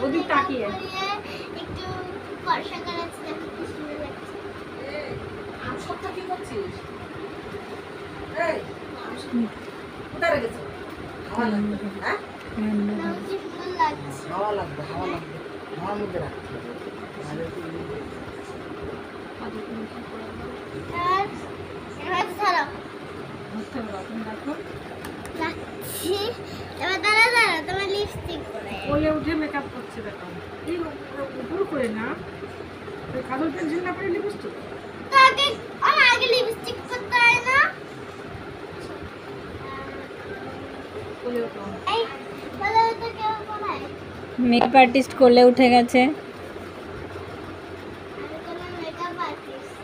ওদিক তাকিয়ে একটু ফর্সা করাচ্ছি দেখো কি সুন্দর লাগছে। আম সবটা কি করছিস? এই কোথায় রেখেছো? হাওয়া লাগবে, হ্যাঁ? না কি সুন্দর লাগছে। হাওয়া লাগবে, হাওয়া লাগবে। হাওয়ার মধ্যে রাখতে হবে। আর এবার ধরো বুঝতে পারো, তুমি দেখো। রাখছি। এবার দাঁড়া দাঁড়া তোমার লিপস্টিক করে কোলে উঠে মেকআপ করছে দেখো। এই উপর করে না, ওই কাজল পেন্সিল না পরে লিপস্টিক। তো আগে আমার আগে লিপস্টিক করতে হয় না? কোলে উঠো। এই বলে তো কেউ বানায় মেকআপ আর্টিস্ট কোলে উঠে গেছে। আমি কোনো মেকআপ আর্টিস্ট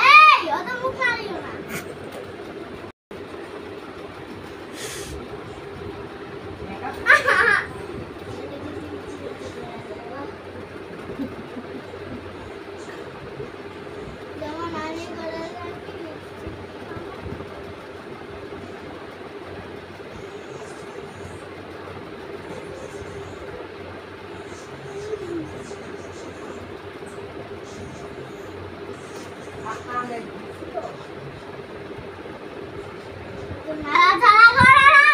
এই ওটা মুখ মারিও না। যেমন আমি করে রাখি নাড়াচাড়া করে না।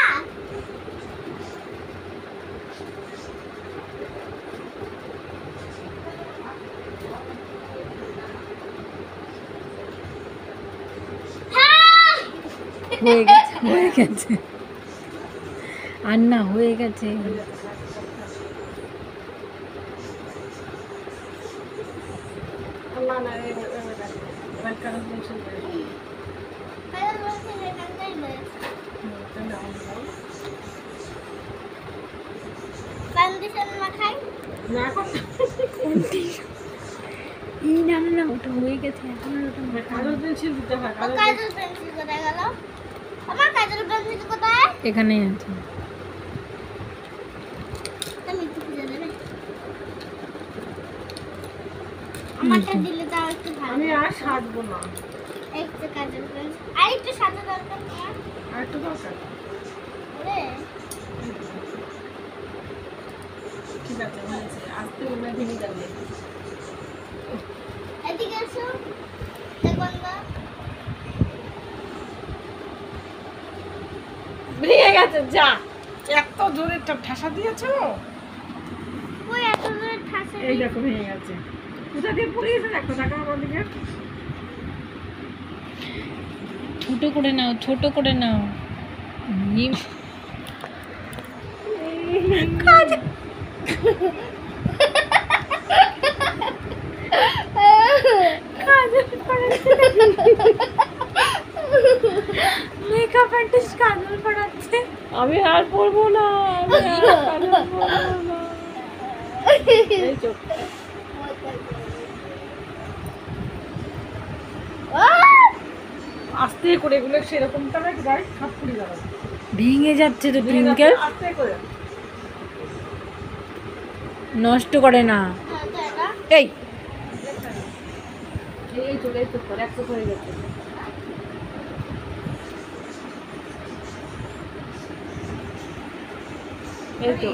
হয়ে গেছে, হয়ে গেছে। আর না, হয়ে গেছে। না না, এবার কাজল পেন্সিল করে। কাজল বলছে এখানটাই রয়েছে। ফাউন্ডেশন মাখাই না এখন এই না না না, ওটা হয়ে গেছে, এখন আর ওটা কাজল পেন্সিল দিতে হয়। ও কাজল পেন্সিল কোথায় গেল? আমার কাজল পেন্সিল কোথায়? এখানেই আছে। তুমি একটু খুঁজে দেবে? আমারটা দিলে তাও একটু ভালো। আমি আর সাজবো না, একটু কাজল পেন্সিল আর একটু সাদা দরকার তোমার। আর একটু দরকার। ওরে ঠিক আছে, হয়েছে। আজকে মনে হয় ভেঙে যাবে। এদিকে এসো দেখুন না ভেঙে গেছে, যা। এত জোরে ঠাসা দিয়েছো। ওই এত জোরে ঠাসে এই দেখো ভেঙে গেছে। কোথা দিয়ে পড়ে গেছে দেখো, টাকা আমার দিকে। ছোট করে নাও, ছোট করে নাও। মেকআপ আর্টিস্ট কাজল পড়াচ্ছে। আমি আর পড়বো না, আমি আর কাজল পড়বো না। এই চোখ। আস্তে করে এগুলো সেরকমটা না, গাড়ি সব পুড়ে যাবে। ভেঙে যাচ্ছে তো ভেঙে যাবে, টুইঙ্কেল। আস্তে করে। নষ্ট করে না। এই এই চলে এই চোখ করে, এক চোখ হয়ে গেছে। এই তো।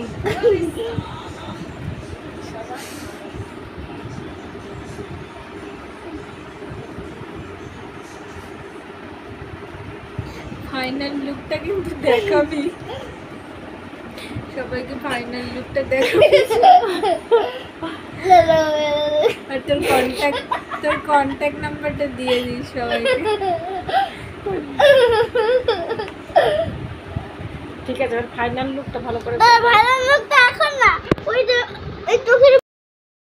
ফাইনাল লুকটা কিন্তু দেখাবি, সবাইকে ফাইনাল লুকটা দেখাবি। আর তোর কন্ট্যাক্ট নাম্বারটা দিয়ে দিস সবাইকে। ঠিক আছে, ফাইনাল লুকটা ভালো করে। ভালো লোক তো এখন না ওই যে এই চোখের